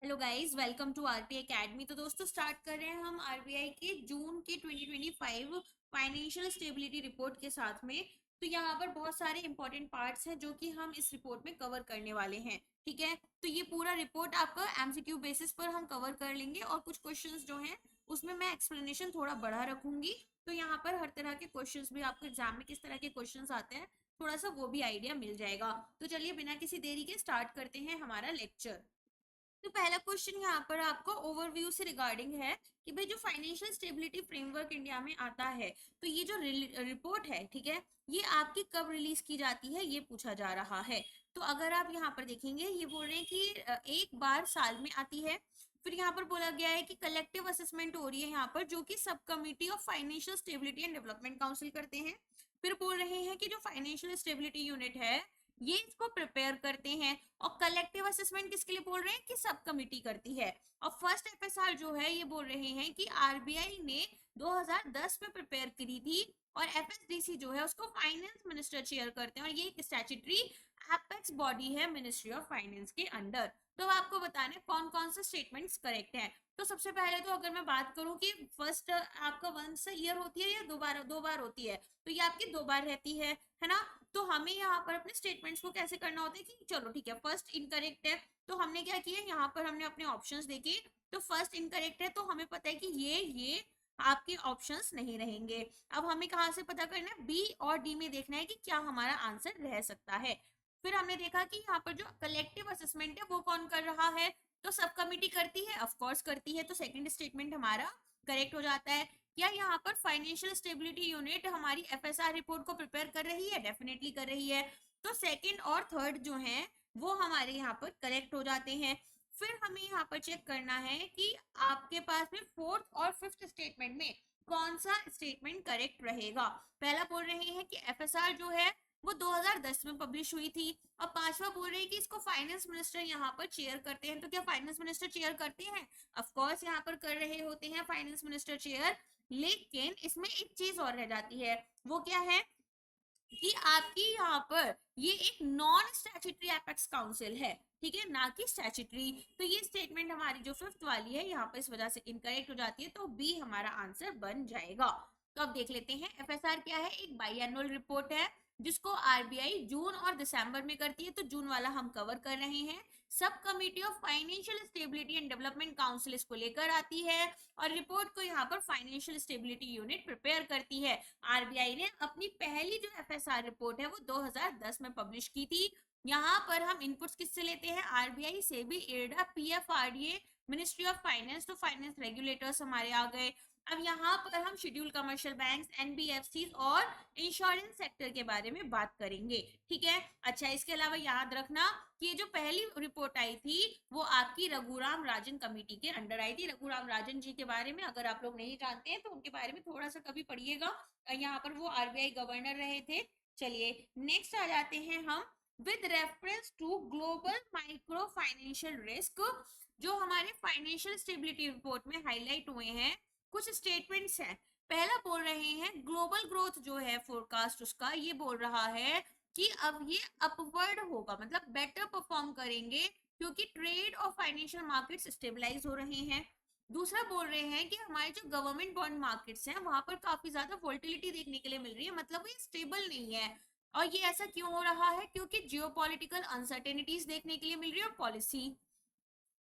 Hello guys, welcome to RBI academy. तो दोस्तों start कर रहे हैं हम आरबीआई के जून के 2025 फाइनेंशियल स्टेबिलिटी रिपोर्ट के साथ में। तो यहाँ पर बहुत सारे इंपॉर्टेंट पार्ट्स हैं जो कि हम इस रिपोर्ट में कवर करने वाले हैं। ठीक है, तो ये पूरा रिपोर्ट आपका एमसीक्यू बेसिस पर हम कवर कर लेंगे और कुछ क्वेश्चंस जो हैं उसमें मैं एक्सप्लेनेशन थोड़ा बढ़ा रखूंगी। तो यहाँ पर हर तरह के क्वेश्चंस भी आपको एग्जाम में किस तरह के क्वेश्चंस आते हैं थोड़ा सा वो भी आइडिया मिल जाएगा। तो चलिए बिना किसी देरी के स्टार्ट करते हैं हमारा लेक्चर। तो पहला क्वेश्चन यहाँ पर आपको ओवरव्यू से रिगार्डिंग है कि भाई जो फाइनेंशियल स्टेबिलिटी फ्रेमवर्क इंडिया में आता है, तो ये जो रिपोर्ट है, ठीक है, ये आपकी कब रिलीज की जाती है ये पूछा जा रहा है। तो अगर आप यहाँ पर देखेंगे ये बोल रहे हैं कि एक बार साल में आती है। फिर यहाँ पर बोला गया है कि कलेक्टिव असेसमेंट हो रही है यहाँ पर, जो कि सब committee of financial stability and development council करते हैं। फिर बोल रहे हैं कि जो फाइनेंशियल स्टेबिलिटी यूनिट है ये इसको प्रिपेयर करते हैं। और कलेक्टिव असेसमेंट किसके लिए बोल रहे हैं कि सब कमिटी करती है। और फर्स्ट एफएसआर जो है ये बोल रहे हैं कि आरबीआई ने 2010 में प्रिपेयर करी थी। और एफएसडीसी जो है उसको फाइनेंस मिनिस्टर चेयर करते हैं और ये एक स्टैट्यूटरी एपेक्स बॉडी है मिनिस्ट्री ऑफ फाइनेंस के अंडर। तो आपको बताना है कौन कौन से स्टेटमेंट्स करेक्ट हैं। तो सबसे पहले तो अगर मैं बात करूं कि फर्स्ट आपका वंस ईयर होती है या दो बार होती है, तो ये आपकी 2 बार रहती है ना। तो हमें यहाँ पर अपने स्टेटमेंट्स को कैसे करना होता है कि चलो ठीक है, फर्स्ट इनकरेक्ट है तो हमने क्या किया, यहाँ पर हमने अपने ऑप्शंस देखे। तो फर्स्ट इनकरेक्ट है तो हमें पता है कि ये आपके ऑप्शंस नहीं रहेंगे। अब हमें कहाँ से पता करना है, बी और डी में देखना है कि क्या हमारा आंसर रह सकता है। फिर हमने देखा कि यहाँ पर जो कलेक्टिव असेसमेंट है वो कौन कर रहा है, तो सब कमिटी करती है, ऑफ कोर्स करती है। तो सेकंड स्टेटमेंट हमारा करेक्ट हो जाता है। क्या यहाँ पर फाइनेंशियल स्टेबिलिटी यूनिट हमारी एफएसआर रिपोर्ट को प्रिपेयर कर रही है, डेफिनेटली कर रही है। तो सेकंड और थर्ड जो है वो हमारे यहाँ पर करेक्ट हो जाते हैं। फिर हमें यहाँ पर चेक करना है कि आपके पास में फोर्थ और फिफ्थ स्टेटमेंट में कौन सा स्टेटमेंट करेक्ट रहेगा। पहला बोल रहे हैं कि एफएसआर जो है वो 2010 में पब्लिश हुई थी। और पांचवा बोल रहे हैं कि इसको फाइनेंस मिनिस्टर यहाँ पर चेयर करते हैं। तो क्या फाइनेंस मिनिस्टर चेयर करते हैं, ऑफ कोर्स यहाँ पर कर रहे होते हैं फाइनेंस मिनिस्टर चेयर। लेकिन इसमें एक चीज और रह जाती है, वो क्या है कि आपकी यहाँ पर ये एक नॉन स्टैट्यूटरी एपेक्स काउंसिल है, ठीक है, ना कि स्टैट्यूटरी। तो ये स्टेटमेंट हमारी जो फिफ्थ वाली है यहाँ पर इस वजह से इनकरेक्ट हो जाती है, तो बी हमारा आंसर बन जाएगा। तो अब देख लेते हैं एफएसआर क्या है। एक बाईएनुअल रिपोर्ट है जिसको आरबीआई जून और दिसंबर में करती है, तो जून वाला हम कवर कर रहे हैं। सब committee of financial stability and development council इसको लेकर आती है और रिपोर्ट को यहाँ पर फाइनेंशियल स्टेबिलिटी यूनिट प्रिपेयर करती है। आरबीआई ने अपनी पहली जो एफएसआर रिपोर्ट है वो 2010 में पब्लिश की थी। यहाँ पर हम इनपुट्स किससे लेते हैं, RBI, SEBI, IRDA, PFRDA, ministry of finance. तो फाइनेंस रेगुलेटर्स हमारे आ गए। अब यहाँ पर हम शेड्यूल कमर्शियल बैंक्स, एनबीएफसी और इंश्योरेंस सेक्टर के बारे में बात करेंगे। ठीक है, अच्छा, इसके अलावा याद रखना कि ये जो पहली रिपोर्ट आई थी वो आपकी रघुराम राजन कमेटी के अंडर आई थी। रघुराम राजन जी के बारे में अगर आप लोग नहीं जानते हैं तो उनके बारे में थोड़ा सा कभी पढ़िएगा। यहाँ पर वो आरबीआई गवर्नर रहे थे। चलिए नेक्स्ट आ जाते हैं हम। With reference to global micro financial risk, जो हमारे फाइनेंशियल स्टेबिलिटी रिपोर्ट में हाईलाइट हुए हैं कुछ स्टेटमेंट्स हैं। पहला बोल रहे हैं ग्लोबल ग्रोथ जो है फोरकास्ट उसका ये बोल रहा है कि अब ये अपवर्ड होगा, मतलब बेटर परफॉर्म करेंगे क्योंकि ट्रेड और फाइनेंशियल मार्केट्स स्टेबलाइज हो रहे हैं। दूसरा बोल रहे हैं कि हमारे जो गवर्नमेंट बॉन्ड मार्केट्स हैं वहां पर काफी ज्यादा वोल्टिलिटी देखने के लिए मिल रही है, मतलब ये स्टेबल नहीं है। और ये ऐसा क्यों हो रहा है, क्योंकि जियोपॉलिटिकल अनसर्टेनिटीज देखने के लिए मिल रही है और पॉलिसी।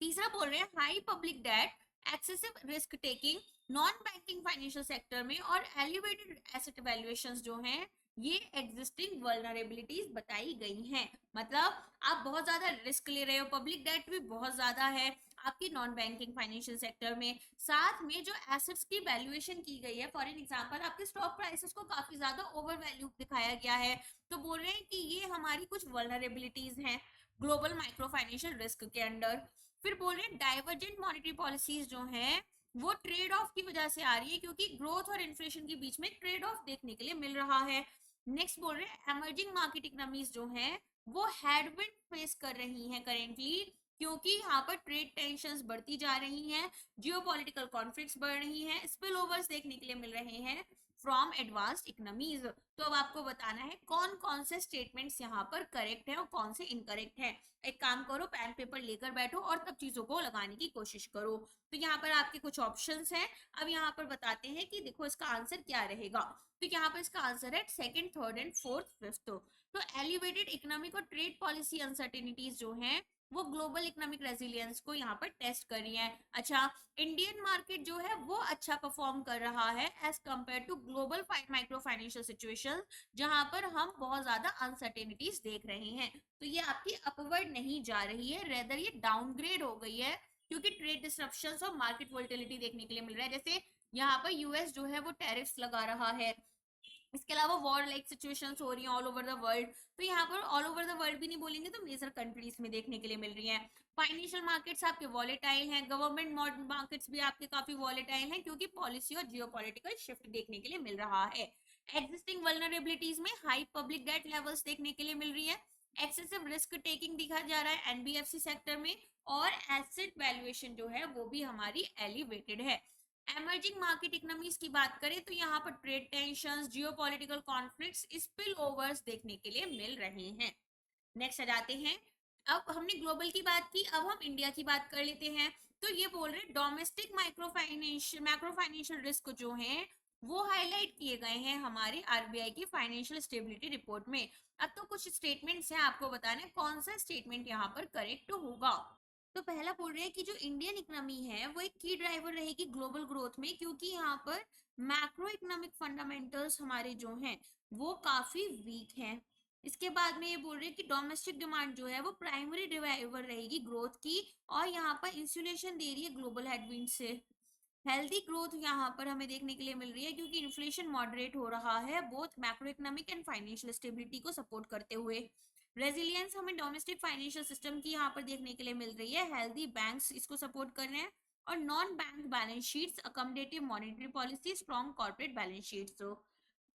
तीसरा बोल रहे हैं high public debt, excessive risk taking non banking financial sector में और एलिवेटेड एसेट वैल्यूएशंस जो हैं ये एग्जिस्टिंग वल्नरेबिलिटीज बताई गई हैं। मतलब आप बहुत ज्यादा रिस्क ले रहे हो, पब्लिक डेट भी बहुत ज्यादा है आपकी नॉन बैंकिंग फाइनेंशियल सेक्टर में। साथ में जो एसेट्स की वैल्यूएशन की गई है, फॉर एग्जांपल आपके स्टॉक प्राइसेस को काफी ज्यादा ओवर वैल्यू दिखाया गया है। तो बोल रहे हैं कि ये हमारी कुछ वल्नरेबिलिटीज हैं ग्लोबल माइक्रो फाइनेंशियल रिस्क के अंडर। फिर बोल रहे हैं डाइवर्जेंट मॉनेटरी पॉलिसीज जो हैं वो ट्रेड ऑफ की वजह से आ रही है, क्योंकि ग्रोथ और इन्फ्लेशन के बीच में ट्रेड ऑफ देखने के लिए मिल रहा है। नेक्स्ट बोल रहे हैं एमर्जिंग मार्केट इकोनॉमीज जो हैं वो हेडविंड फेस कर रही हैं करेंटली, क्योंकि यहाँ पर ट्रेड टेंशंस बढ़ती जा रही हैं, जियोपॉलिटिकल कॉन्फ्लिक्ट्स बढ़ रही हैं, स्पिल ओवर्स देखने के लिए मिल रहे हैं। From advanced economies. तो अब आपको बताना है कौन कौन से स्टेटमेंट्स यहाँ पर करेक्ट है और कौन से इनकरेक्ट है। एक काम करो, पेन पेपर लेकर बैठो और तब चीजों को लगाने की कोशिश करो। तो यहाँ पर आपके कुछ ऑप्शंस हैं। अब यहाँ पर बताते हैं कि देखो इसका आंसर क्या रहेगा। तो यहाँ पर इसका आंसर है second, third and fourth, fifth. तो एलिवेटेड इकोनॉमिक और ट्रेड पॉलिसी अनसर्टेनिटीज जो है वो ग्लोबल इकोनॉमिक रेजिलियंस को यहाँ पर टेस्ट कर रही है। अच्छा, इंडियन मार्केट जो है वो अच्छा परफॉर्म कर रहा है as compare to global micro financial situation, जहां पर हम बहुत ज्यादा अनसर्टेनिटीज देख रहे हैं। तो ये आपकी अपवर्ड नहीं जा रही है, रेदर ये डाउनग्रेड हो गई है, क्योंकि ट्रेड डिसरप्शंस और मार्केट वोलेटिलिटी देखने के लिए मिल रहा है। जैसे यहाँ पर यूएस जो है वो टैरिफ्स लगा रहा है, इसके अलावा वॉर लाइक सिचुएशंस हो रही हैं ऑल ओवर द वर्ल्ड। तो यहाँ पर ऑल ओवर द वर्ल्ड भी नहीं बोलेंगे तो मेजर कंट्रीज में देखने के लिए मिल रही हैं। फाइनेंशियल मार्केट्स आपके वॉलेटाइल हैं, गवर्नमेंट मार्केट्स भी आपके काफी वॉलेटाइल हैं, क्योंकि पॉलिसी और जियोपॉलिटिकल शिफ्ट देखने के लिए मिल रहा है। एग्जिस्टिंग वल्नरेबिलिटीज में हाई पब्लिक डेट लेवल्स देखने के लिए मिल रही है, एक्सेसिव रिस्क टेकिंग दिखा जा रहा है एनबीएफसी सेक्टर में, और एसेट वैल्यूएशन जो है वो भी हमारी एलिवेटेड है। एमर्जिंग मार्केट इकोनॉमीज की बात करें तो यहाँ पर trade tensions, geopolitical conflicts, spill overs देखने के लिए मिल रहे हैं। नेक्स्ट आ जाते हैं। अब हमने ग्लोबल की बात की, अब हम इंडिया की बात कर लेते हैं। तो ये बोल रहे डोमेस्टिक मैक्रो फाइनेंशियल रिस्क जो है वो हाईलाइट किए गए हैं हमारे आरबीआई की फाइनेंशियल स्टेबिलिटी रिपोर्ट में। अब तो कुछ स्टेटमेंट्स हैं, आपको बताना है कौन सा स्टेटमेंट यहाँ पर करेक्ट होगा। तो पहला बोल रहे हैं कि जो इंडियन इकोनॉमी है वो एक की ड्राइवर रहेगी ग्लोबल ग्रोथ में, क्योंकि यहाँ पर मैक्रो इकोनॉमिक फंडामेंटल्स हमारे जो हैं वो काफी वीक हैं। इसके बाद में ये बोल रहे हैं कि डोमेस्टिक डिमांड जो है वो प्राइमरी ड्राइवर रहेगी ग्रोथ की, और यहाँ पर इंसुलेशन दे रही है ग्लोबल हेडविंड से। हेल्दी ग्रोथ यहाँ पर हमें देखने के लिए मिल रही है, क्योंकि इन्फ्लेशन मॉडरेट हो रहा है both macro economic and financial stability को सपोर्ट करते हुए। रेजिलियंस हमें डोमेस्टिक फाइनेंशियल सिस्टम की यहाँ पर देखने के लिए मिल रही है, हेल्दी बैंक्स इसको सपोर्ट कर रहे हैं, और non bank balance sheets, accommodative monetary policy, strong corporate balance sheets.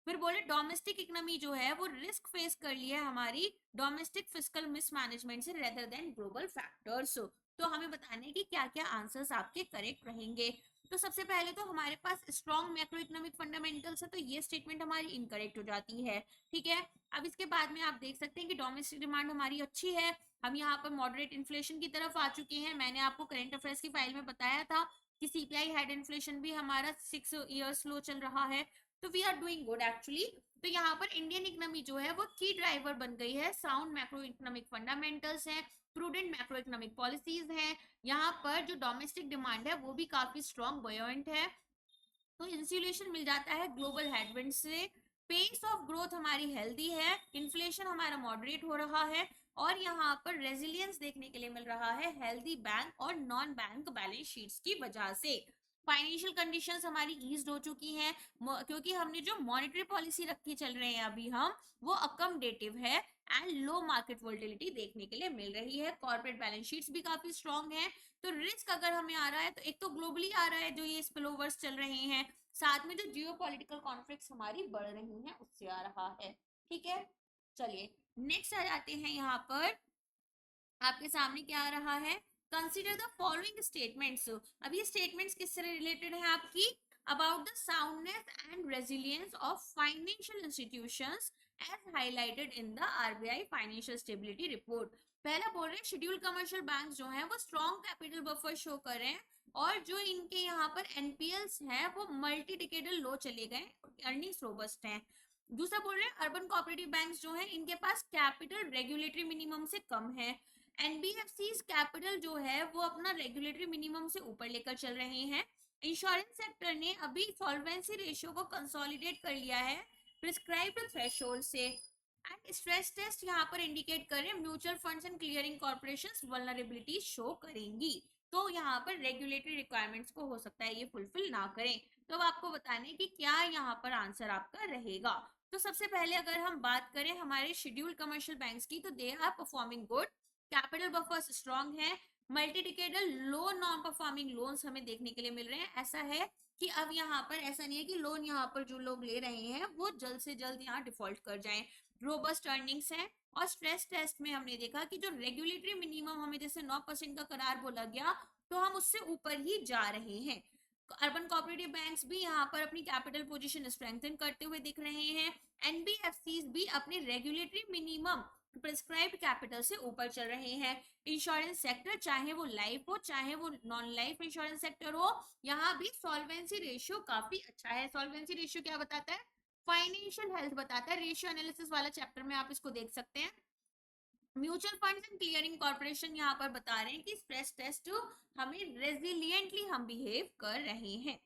फिर बोले डोमेस्टिक इकोनॉमी जो है वो रिस्क फेस कर लिया है हमारी डोमेस्टिक फिस्कल मिसमैनेजमेंट से रेदर देन ग्लोबल फैक्टर्स। तो हमें बताने की क्या क्या आंसर्स आपके करेक्ट रहेंगे। तो सबसे पहले तो हमारे पास स्ट्रॉन्ग मैक्रो इकोनॉमिक फंडामेंटल्स है, तो ये स्टेटमेंट हमारी इनकरेक्ट हो जाती है। ठीक है, अब इसके बाद में आप देख सकते हैं कि डोमेस्टिक डिमांड हमारी अच्छी है, हम यहाँ पर मॉडरेट इन्फ्लेशन की तरफ आ चुके हैं। मैंने आपको करंट अफेयर्स की फाइल में बताया था कि सीपीआई हेड इन्फ्लेशन भी हमारा 6 ईयर्स लो चल रहा है, तो we are doing good actually. तो यहाँ पर इंडियन इकोनॉमी जो है वो की ड्राइवर बन गई है, साउंड मैक्रो इकोनॉमिक फंडामेंटल्स हैं, प्रूडेंट मैक्रो इकोनॉमिक पॉलिसीज हैं, यहाँ पर जो डोमेस्टिक डिमांड है वो भी काफी स्ट्रॉन्ग बॉयंट है, तो इंसुलेशन मिल जाता है ग्लोबल हेडविंड से। पेस ऑफ ग्रोथ हमारी हेल्दी है, इन्फ्लेशन हमारा मॉडरेट हो रहा है, और यहाँ पर रेजिलियंस देखने के लिए मिल रहा है हेल्दी बैंक और नॉन बैंक बैलेंस शीट्स की वजह से। फाइनेंशियल कंडीशंस हमारी ईज हो चुकी हैं, क्योंकि हमने जो मॉनेटरी पॉलिसी रखी चल रहे हैं अभी हम, वो अकोमोडेटिव है एंड लो मार्केट वोलेटिलिटी देखने के लिए मिल रही है। कॉर्पोरेट बैलेंस शीट्स भी काफी स्ट्रॉन्ग है। तो रिस्क अगर हमें आ रहा है तो एक तो ग्लोबली आ रहा है जो ये स्पिलओवर्स चल रहे हैं, साथ में जो जियोपॉलिटिकल कॉन्फ्लिक्ट्स हमारी बढ़ रही हैं उससे आ रहा है। ठीक है, चलिए नेक्स्ट आ जाते हैं। यहाँ पर आपके सामने क्या आ रहा है, कंसिडर द फॉलोइंग स्टेटमेंट्स। अब ये स्टेटमेंट्स किससे रिलेटेड है आपकी, about the soundness and resilience of financial institutions as highlighted in the RBI financial stability report. पहला बोल रहे हैं शेड्यूल कमर्शियल बैंक जो है वो स्ट्रॉन्ग कैपिटल बफर शो कर रहे हैं, और जो इनके यहाँ पर एनपीएल्स हैं वो मल्टी डिकेडल लो चले गए, अर्निंग्स रोबस्ट हैं। दूसरा बोल रहे हैं अर्बन कोऑपरेटिव बैंक्स जो है इनके पास कैपिटल रेगुलेटरी मिनिमम से कम है, एनबीएफसीज कैपिटल जो है वो अपना रेगुलेटरी मिनिमम से ऊपर लेकर चल रहे हैं। इंश्योरेंस सेक्टर ने अभी सॉल्वेंसी रेशियो को कंसोलिडेट कर लिया है प्रिस्क्राइब्ड थ्रेशोल्ड से, एंड स्ट्रेस टेस्ट यहाँ पर इंडिकेट करें mutual funds and clearing corporations vulnerability show करेंगी। तो यहाँ पर रेगुलेटरी रिक्वायरमेंट्स को हो सकता है ये फुलफिल ना करें। तो अब आपको बताने कि क्या यहाँ पर आंसर आपका रहेगा। तो सबसे पहले अगर हम बात करें हमारे शेड्यूल्ड कमर्शियल बैंक्स की, तो they are performing good, capital buffers strong है, multi decadal low non performing loans हमें देखने के लिए मिल रहे हैं। ऐसा है कि अब यहाँ पर ऐसा नहीं है कि लोन यहाँ पर जो लोग ले रहे हैं वो जल्द से जल्द यहाँ डिफॉल्ट कर जाएं, रोबस्ट अर्निंग्स है। और स्ट्रेस टेस्ट में हमने देखा कि जो रेगुलेटरी मिनिमम हमें जैसे 9% का करार बोला गया, तो हम उससे ऊपर ही जा रहे हैं। अर्बन कोऑपरेटिव बैंक्स भी यहाँ पर अपनी कैपिटल पोजीशन स्ट्रेंथन करते हुए दिख रहे हैं। एनबीएफसीज भी अपने रेगुलेटरी मिनिमम प्रिस्क्राइब्ड कैपिटल से ऊपर चल रहे हैं। इंश्योरेंस सेक्टर, चाहे वो लाइफ हो चाहे वो नॉन लाइफ इंश्योरेंस सेक्टर हो, यहाँ भी सॉल्वेंसी रेशियो काफी अच्छा है। सॉल्वेंसी रेशियो क्या बताता है? फाइनेंशियल हेल्थ बताता है। रेशियो एनालिसिस वाला चैप्टर में आप इसको देख सकते हैं। Mutual funds and clearing corporation यहाँ पर बता रहे हैं कि स्ट्रेस टेस्ट हमें रेजिलियंटली हम बिहेव कर रहे हैं।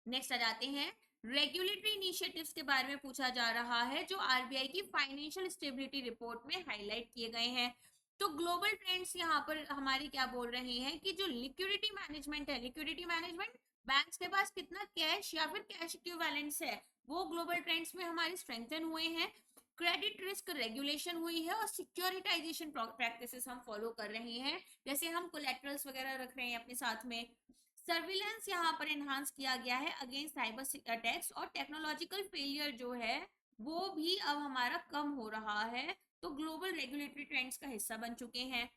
नेक्स्ट आ जाते हैं, रेगुलेटरी इनिशिएटिव्स के बारे में पूछा जा रहा है जो आरबीआई की फाइनेंशियल स्टेबिलिटी रिपोर्ट में हाईलाइट किए गए हैं। तो ग्लोबल ट्रेंड्स यहाँ पर हमारे क्या बोल रहे हैं कि जो लिक्विडिटी मैनेजमेंट है, लिक्विडिटी मैनेजमेंट, बैंक्स के पास कितना कैश या फिर कैश इक्विवेलेंट्स है, वो ग्लोबल ट्रेंड्स में हमारे स्ट्रेंथन हुए हैं। क्रेडिट रिस्क रेगुलेशन हुई है और सिक्योरिटाइजेशन प्रैक्टिसेस हम फॉलो कर रहे हैं, जैसे हम कोलेटरल्स वगैरह रख रहे हैं अपने साथ में। सर्विलेंस यहाँ पर एनहांस किया गया है अगेंस्ट साइबर अटैक्स, और टेक्नोलॉजिकल फेलियर जो है वो भी अब हमारा कम हो रहा है, तो ग्लोबल रेगुलेटरी ट्रेंड्स का हिस्सा बन चुके हैं।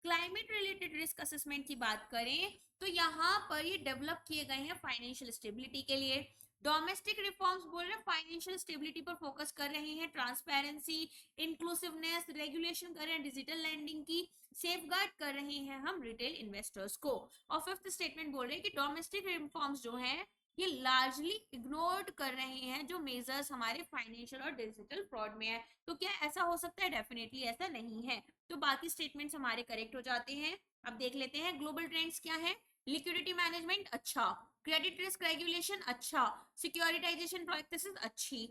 क्लाइमेट रिलेटेड रिस्क असेसमेंट की बात करें तो यहाँ पर ये डेवलप किए गए हैं फाइनेंशियल स्टेबिलिटी के लिए। डोमेस्टिक रिफॉर्म्स बोल रहे हैं फाइनेंशियल स्टेबिलिटी पर फोकस कर रहे हैं, ट्रांसपेरेंसी, इंक्लूसिवनेस, रेगुलेशन कर रहे हैं डिजिटल लैंडिंग की, सेफगार्ड कर रहे हैं हम रिटेल इन्वेस्टर्स को। और फिफ्थ स्टेटमेंट बोल रहे हैं कि डोमेस्टिक रिफॉर्म्स जो हैं ये लार्जली इग्नोर्ड कर रहे हैं जो मेजर्स हमारे फाइनेंशियल और डिजिटल फ्रॉड में है। तो क्या ऐसा हो सकता है? डेफिनेटली ऐसा नहीं है। तो बाकी स्टेटमेंट्स हमारे करेक्ट हो जाते हैं। अब देख लेते हैं ग्लोबल ट्रेंड्स क्या है। लिक्विडिटी मैनेजमेंट अच्छा, क्रेडिट रिस्क रेगुलेशन अच्छा, सिक्योरिटाइजेशन प्रैक्टिसेस अच्छी,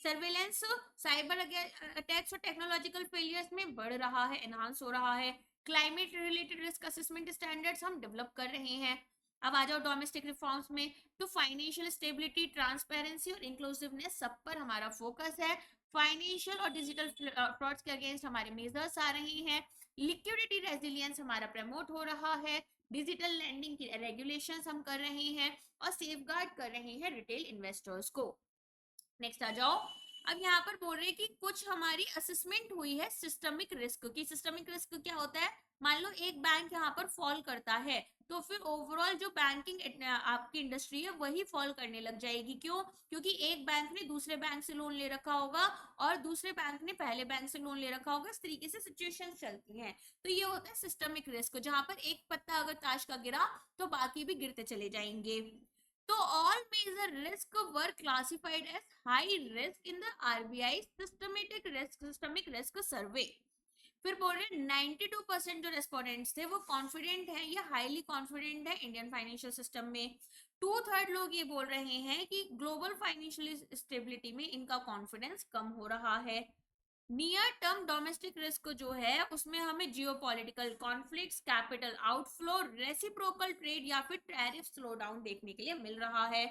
सर्वेलेंस साइबर अटैक्स और टेक्नोलॉजिकल फेलियर्स में बढ़ रहा है, एनहांस हो रहा है। Climate related risk assessment standards हम डेवलप कर रहे हैं। अब आ जाओ डोमेस्टिक रिफॉर्म्स में, तो फाइनेंशियल स्टेबिलिटी, ट्रांसपेरेंसी और इंक्लूसिवनेस सब पर हमारा फोकस है। फाइनेंशियल और डिजिटल फ्रॉड्स के अगेंस्ट हमारे मेजर्स आ रहे हैं। लिक्विडिटी रेजिलियंस हमारा प्रमोट हो रहा है। डिजिटल लैंडिंग की रेगुलेशंस हम कर रहे हैं और सेफगार्ड कर रहे हैं रिटेल इन्वेस्टर्स को। नेक्स्ट आ जाओ। अब यहाँ पर बोल रहे हैं कि कुछ हमारी असेसमेंट हुई है सिस्टमिक रिस्क की। सिस्टमिक रिस्क क्या होता है? मान लो एक बैंक यहाँ पर फॉल करता है तो फिर ओवरऑल जो बैंकिंग आपकी इंडस्ट्री है वही फॉल करने लग जाएगी। क्यों? क्योंकि एक बैंक ने दूसरे बैंक से लोन ले रखा होगा और दूसरे बैंक ने पहले बैंक से लोन ले रखा होगा, इस तरीके से सिचुएशन चलती हैं। तो ये होता है सिस्टमिक रिस्क, जहां पर एक पत्ता अगर ताश का गिरा तो बाकी भी गिरते चले जाएंगे। तो all major risk were classified as high risk in the RBI systemic risk survey. फिर बोल रहे हैं 92% जो रेस्पोंडेंट्स थे वो कॉन्फिडेंट है या हाईली कॉन्फिडेंट है इंडियन फाइनेंशियल सिस्टम में। 2/3 लोग ये बोल रहे हैं कि ग्लोबल फाइनेंशियल स्टेबिलिटी में इनका कॉन्फिडेंस कम हो रहा है। नियर टर्म डोमेस्टिक रिस्क जो है उसमें हमें geopolitical conflicts, capital outflow, reciprocal trade या फिर टैरिफ स्लो डाउन देखने के लिए मिल रहा है।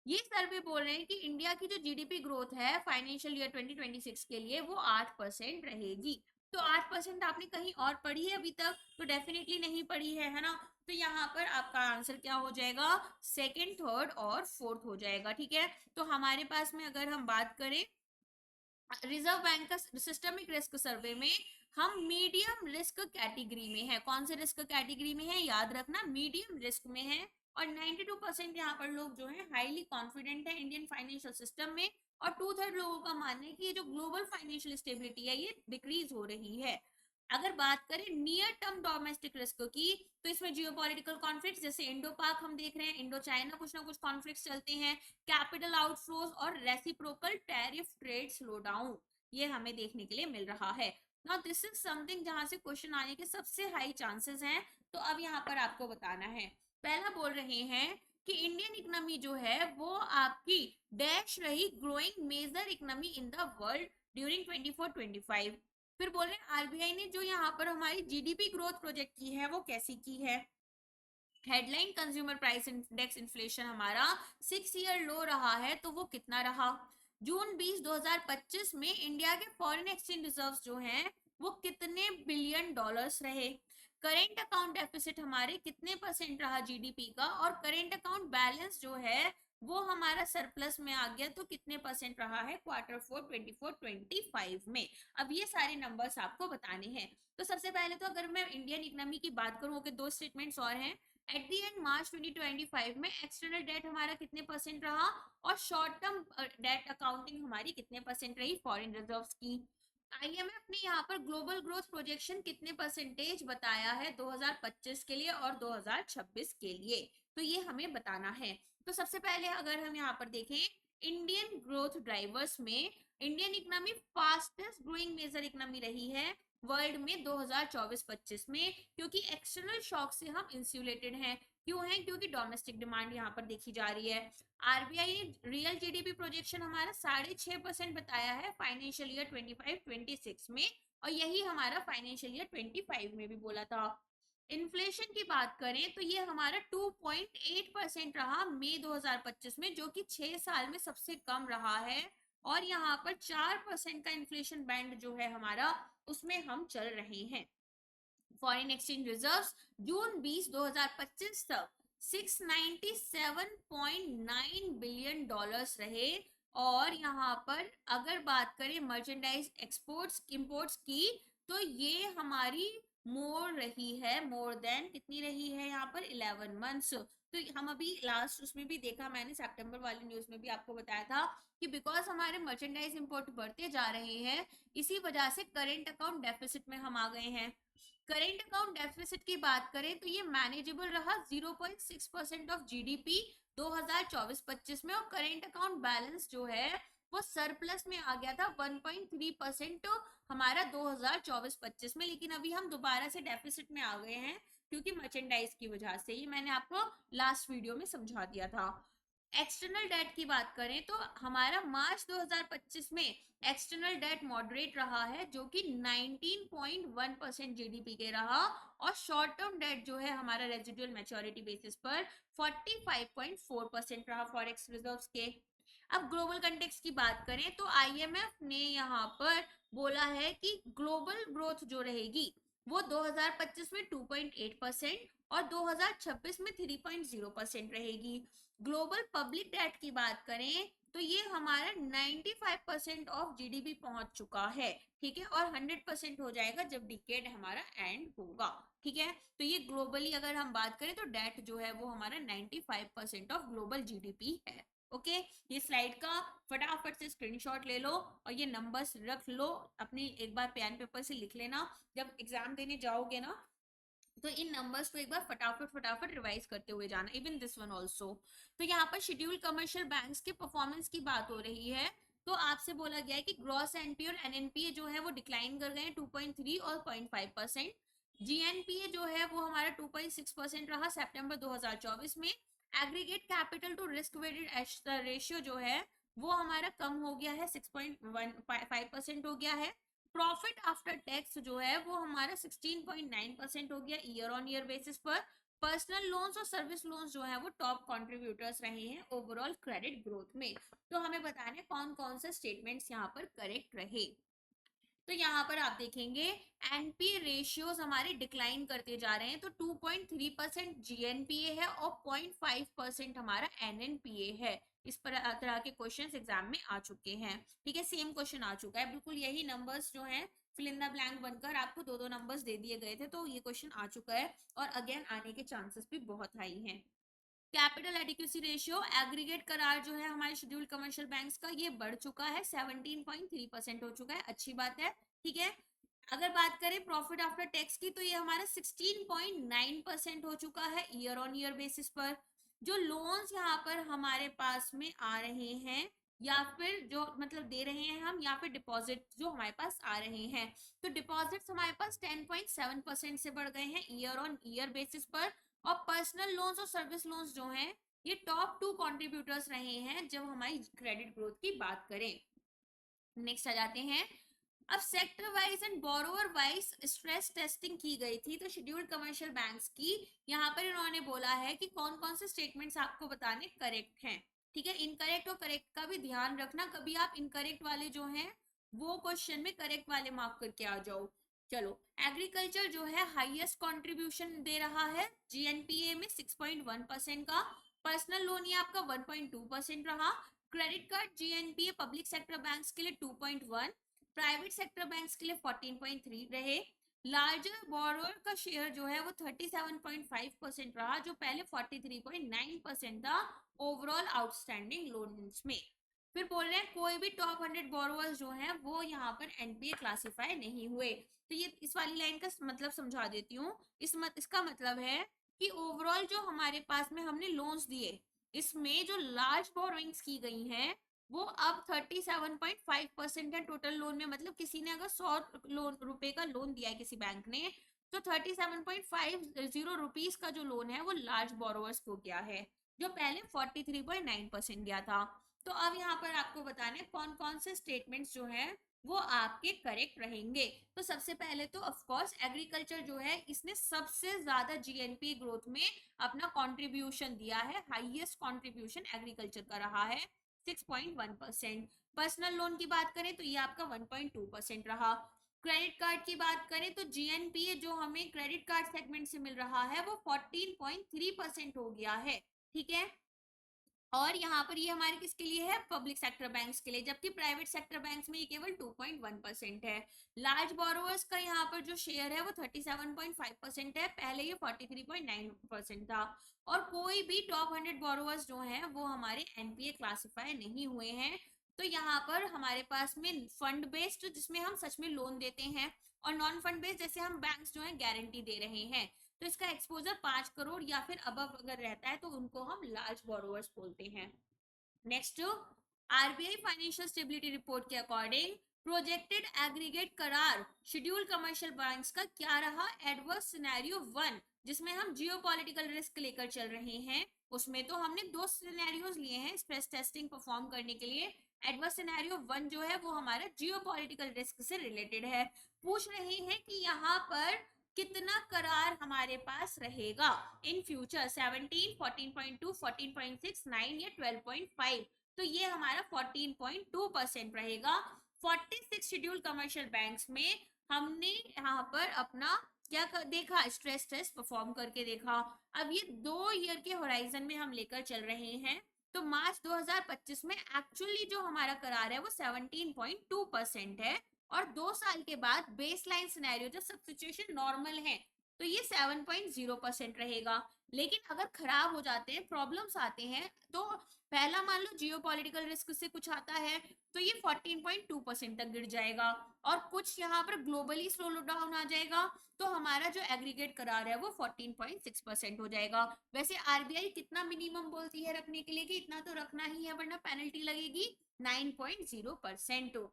ये सर्वे बोल रहे हैं कि इंडिया की जो जीडीपी ग्रोथ है फाइनेंशियल ईयर 2026 के लिए वो 8% रहेगी। तो 8% आपने कहीं और पढ़ी है अभी तक? तो डेफिनेटली नहीं पढ़ी है ना? तो यहाँ पर आपका आंसर क्या हो जाएगा? सेकंड, थर्ड और फोर्थ हो जाएगा। ठीक है, तो हमारे पास में अगर हम बात करें रिजर्व बैंक का सिस्टमिक रिस्क सर्वे में, हम मीडियम रिस्क कैटेगरी में है। कौन से रिस्क कैटेगरी में है? याद रखना, मीडियम रिस्क में है। और 92% यहाँ पर लोग जो है हाईली कॉन्फिडेंट है इंडियन फाइनेंशियल सिस्टम में। और 2/3 लोगों का मानना है कि ये जो ग्लोबल फाइनेंशियल स्टेबिलिटी है ये डिक्रीज हो रही है। अगर बात करें नियर टर्म डोमेस्टिक रिस्क की, तो इसमें जियोपॉलिटिकल कॉन्फ्लिक्ट जैसे इंडो पाक हम देख रहे हैं, इंडो चाइना कुछ ना कुछ कॉन्फ्लिक्ट चलते हैं, कैपिटल आउटफ्लोज और reciprocal tariff trade slow down ये हमें देखने के लिए मिल रहा है। नाउ दिस इज समथिंग जहां से क्वेश्चन आने के सबसे हाई चांसेस हैं। तो अब यहाँ पर आपको बताना है। पहला बोल रहे हैं कि इंडियन इकोनॉमी जो है वो आपकी डैश रही growing major economy in the world during 24-25। फिर बोल रहे हैं आरबीआई ने जो यहाँ पर हमारी जीडीपी ग्रोथ प्रोजेक्ट की है वो कैसी की है। Headline consumer price index inflation हमारा 6 ईयर लो रहा है, तो वो कितना रहा? जून 20 2025 में इंडिया के फॉरेन एक्सचेंज रिजर्व्स जो हैं वो कितने बिलियन डॉलर्स रहे? करेंट अकाउंट डेफिसिट हमारे कितने परसेंट रहा जीडीपी का? और करेंट अकाउंट बैलेंस जो है वो हमारा सरप्लस में आ गया, तो कितने परसेंट रहा है Q4 24-25 में? अब ये सारे नंबर्स आपको बताने हैं। तो सबसे पहले तो अगर मैं इंडियन इकोनॉमी की बात करूं कि दो स्टेटमेंट्स और हैं। एट द एंड मार्च 2025 में एक्सटर्नल डेट हमारा कितने परसेंट रहा और शॉर्ट टर्म डेट अकाउंटिंग हमारी कितने परसेंट रही फॉरेन रिजर्व्स की। आईएमएफ ने यहाँ पर ग्लोबल ग्रोथ प्रोजेक्शन कितने परसेंटेज बताया है 2025 के लिए और 2026 के लिए, तो ये हमें बताना है। तो सबसे पहले अगर हम यहाँ पर देखें इंडियन ग्रोथ ड्राइवर्स में, Indian economy fastest growing major economy रही है वर्ल्ड में 2024-25 में, क्योंकि एक्सटर्नल शॉक से हम इंसुलेटेड हैं। क्यों है? क्योंकि डोमेस्टिक डिमांड यहाँ पर देखी जा रही है। आरबीआई ने रियल जीडीपी प्रोजेक्शन हमारा 6.5% बताया है फाइनेंशियल ईयर 25-26 में, और यही हमारा फाइनेंशियल ईयर 25 में भी बोला था। इन्फ्लेशन की बात करें तो ये हमारा 2.8% रहा मई 2025 में, जो कि 6 साल में सबसे कम रहा है, और यहाँ पर 4% का इन्फ्लेशन बैंड जो है हमारा उसमें हम चल रहे हैं। फॉरेन एक्सचेंज रिजर्व्स जून 20 2025 तक 697.9 बिलियन डॉलर्स रहे, और यहाँ पर अगर बात करें मर्चेंडाइज एक्सपोर्ट्स इंपोर्ट्स की तो ये हमारी मोर रही है, मोर देन कितनी रही है यहाँ पर 11 मंथ्स। तो हम अभी लास्ट उसमें भी देखा मैंने, सितंबर वाली न्यूज में भी आपको बताया था कि बिकॉज हमारे मर्चेंडाइज इंपोर्ट बढ़ते जा रहे हैं, इसी वजह से करेंट अकाउंट डेफिसिट में हम आ गए हैं। करेंट अकाउंट डेफिसिट की बात करें तो ये मैनेजेबल रहा 0.6% ऑफ जीडीपी 2024-25 में, और करेंट अकाउंट बैलेंस जो है वो सरप्लस में आ गया था 1.3% हमारा 2024-25 में, लेकिन अभी हम दोबारा से डेफिसिट में आ गए हैं क्योंकि मर्चेंडाइज की वजह से। ये मैंने आपको लास्ट वीडियो में समझा दिया था। एक्सटर्नल डेट की बात करें तो हमारा मार्च 2025 में एक्सटर्नल डेट मॉडरेट रहा है, जो कि 19.1% जीडीपी के रहा, और शॉर्ट टर्म डेट जो है हमारा रेजिडुअल मैच्योरिटी बेसिस पर 45.4% रहा फॉरेक्स रिजर्व्स के। अब ग्लोबल कंटेक्स्ट की बात करें तो आईएमएफ ने यहाँ पर बोला है कि ग्लोबल ग्रोथ जो रहेगी वो 2025 में 2.8% और 2026 में 3.0% रहेगी। ग्लोबल पब्लिक डेट की बात करें तो ये हमारा 95% ऑफ जीडीपी पहुंच चुका है, ठीक है, और 100% हो जाएगा जब डिकेड हमारा एंड होगा, ठीक है। तो ये ग्लोबली अगर हम बात करें तो डेट जो है वो हमारा 95% ऑफ ग्लोबल जीडीपी है। ओके, ये स्लाइड का फटाफट से स्क्रीनशॉट ले लो और ये नंबर्स रख लो अपनी, एक बार पेन पेपर से लिख लेना, जब एग्जाम देने जाओगे ना तो इन नंबर्स को एक बार फटाफट फटाफट रिवाइज करते हुए जाना, इवन दिस वन ऑल्सो। तो यहाँ पर शेड्यूल कमर्शियल बैंक्स के परफॉर्मेंस की बात हो रही है, तो आपसे बोला गया है कि ग्रॉस एनपीए और एनएनपीए जो है वो डिक्लाइन कर गए हैं 2.3 और 0.5%। जीएनपीए जो है वो हमारा 2.6% रहा सितंबर 2024 में। Aggregate capital to risk weighted ratio जो है वो हमारा कम हो गया है, 6.15% हो गया है। प्रॉफिट आफ्टर टैक्स जो है वो हमारा 16.9% हो गया ईयर ऑन ईयर बेसिस पर। पर्सनल लोन्स और सर्विस लोन्स जो है वो टॉप कंट्रीब्यूटर्स रहे हैं ओवरऑल क्रेडिट ग्रोथ में। तो हमें बताना है कौन कौन से स्टेटमेंट्स यहाँ पर करेक्ट रहे। तो यहाँ पर आप देखेंगे एनपीए रेशियोज हमारे डिक्लाइन करते जा रहे हैं, तो 2.3% जीएनपीए है और 0.5% हमारा एनएनपीए है। इस पर तरह के क्वेश्चंस एग्जाम में आ चुके हैं, ठीक है, सेम क्वेश्चन आ चुका है, बिल्कुल यही नंबर्स जो हैं फिल इन द ब्लैंक बनकर आपको दो दो नंबर्स दे दिए गए थे, तो ये क्वेश्चन आ चुका है और अगेन आने के चांसेस भी बहुत हाई हैं। कैपिटल एडिक्वेसी रेशियो एग्रीगेट करार जो है हमारे शेड्यूल्ड कमर्शियल बैंक्स का ये बढ़ चुका है, 17.3% हो चुका है, अच्छी बात है, ठीक है। अगर बात करें प्रॉफिट आफ्टर टैक्स की तो ये हमारा 16.9% हो चुका है ईयर ऑन ईयर बेसिस पर। जो लोन्स यहाँ पर हमारे पास में आ रहे हैं या फिर जो मतलब दे रहे हैं हम, या फिर डिपॉजिट जो हमारे पास आ रहे हैं, तो डिपॉजिट्स हमारे पास 10.7% से बढ़ गए हैं ईयर ऑन ईयर बेसिस पर। और पर्सनल लोन्स और सर्विस लोन्स जो हैं ये टॉप 2 कंट्रीब्यूटर्स रहे हैं जब हमारी क्रेडिट ग्रोथ की बात करें। नेक्स्ट आ जाते हैं, अब sector wise and borrower wise stress testing की गई थी तो शेड्यूल्ड कमर्शियल बैंक्स की, यहाँ पर इन्होंने बोला है कि कौन कौन से स्टेटमेंट्स आपको बताने करेक्ट हैं, ठीक है। इनकरेक्ट और करेक्ट का भी ध्यान रखना, कभी आप इनकरेक्ट वाले जो हैं वो क्वेश्चन में करेक्ट वाले मार्क करके आ जाओ। चलो, एग्रीकल्चर जो है हाईएस्ट कंट्रीब्यूशन दे रहा है जीएनपीए में 6.1% का। पर्सनल लोन ये आपका 1.2% रहा। Credit card GNPA public sector banks के लिए 2.1, प्राइवेट सेक्टर बैंक्स के लिए 14.3 रहे। लार्जर बोरोअर का शेयर जो है वो 37.5% रहा, जो पहले 43.9% था ओवरऑल आउटस्टैंडिंग लोन्स में। फिर बोल रहे हैं कोई भी टॉप 100 बोरोअर्स जो हैं वो यहाँ पर एनपीए क्लासिफाई नहीं हुए। तो ये इस वाली लाइन का मतलब समझा देती हूँ। इसका मतलब है कि ओवरऑल जो हमारे पास में हमने लोन्स दिए, इसमें जो लार्ज बोरोइंग्स की गई हैं वो अब 37.5% है टोटल लोन में। मतलब किसी ने अगर 100 रुपए का लोन दिया है किसी बैंक ने, तो 37.50 रुपीज का जो लोन है वो लार्ज बोरोवर्स को गया है, जो पहले 43.9% गया था। तो अब यहाँ पर आपको बताना है कौन कौन से स्टेटमेंट्स जो है वो आपके करेक्ट रहेंगे। तो सबसे पहले तो ऑफ कोर्स एग्रीकल्चर जो है इसने सबसे ज्यादा जीएनपी ग्रोथ में अपना कंट्रीब्यूशन दिया है। हाईएस्ट कंट्रीब्यूशन एग्रीकल्चर का रहा है 6.1%। पर्सनल लोन की बात करें तो ये आपका 1.2% रहा। क्रेडिट कार्ड की बात करें तो जीएनपीए जो हमें क्रेडिट कार्ड सेगमेंट से मिल रहा है वो 14.3% हो गया है। ठीक है, और यहाँ पर ये हमारे किसके लिए है, पब्लिक सेक्टर बैंक्स के लिए, जबकि प्राइवेट सेक्टर बैंक्स में ये केवल 2.1% है। लार्ज बोरोवर्स का यहाँ पर जो शेयर है वो 37.5% है, पहले ये 43.9% था। और कोई भी टॉप 100 बोरोवर्स जो हैं वो हमारे एनपीए क्लासिफाई नहीं हुए हैं। तो यहाँ पर हमारे पास में फंड बेस्ड जिसमें हम सच में लोन देते हैं, और नॉन फंड बेस्ड जैसे हम बैंक्स जो है गारंटी दे रहे हैं, तो इसका एक्सपोजर 5 करोड़ या फिर अबव अगर रहता है तो उनको हम लार्ज बोरोवर्स बोलते हैं। Next, RBI financial stability report के अकॉर्डिंग प्रोजेक्टेड एग्रीगेट करार शेड्यूल कमर्शियल बैंक्स का क्या रहा एडवर्स सिनेरियो 1, जिसमें हम जियोपॉलिटिकल रिस्क लेकर चल रहे हैं। उसमें तो हमने दो सिनेरियोज लिए हैं स्ट्रेस टेस्टिंग परफॉर्म करने के लिए। एडवर्स सिनेरियो 1 जो है वो हमारा जियोपॉलिटिकल रिस्क से रिलेटेड है। पूछ रहे हैं कि यहाँ पर कितना करार हमारे पास रहेगा इन फ्यूचर, 17, 14.2, 14.6, 9 या 12.5। तो ये हमारा 14.2% रहेगा। 46 शेड्यूल कमर्शियल बैंक्स में हमने यहाँ पर अपना क्या देखा, स्ट्रेस टेस्ट परफॉर्म करके देखा। अब ये 2 ईयर के होराइजन में हम लेकर चल रहे हैं। तो मार्च 2025 में एक्चुअली जो हमारा करार है वो 17.2% है, और 2 साल के बाद बेसलाइन सिनेरियो जब सब सिचुएशन नॉर्मल है तो ये 7.0% रहेगा। लेकिन अगर खराब हो जाते हैं, प्रॉब्लम्स आते हैं, तो पहला मान लो जियोपॉलिटिकल रिस्क से कुछ आता है तो ये 14.2% तक गिर जाएगा, और कुछ यहाँ पर ग्लोबली स्लो डाउन आ जाएगा तो हमारा जो एग्रीगेट करार है वो 14.6% हो जाएगा। वैसे आरबीआई कितना मिनिमम बोलती है रखने के लिए कि इतना तो रखना ही है वरना पेनल्टी लगेगी, 9.0%।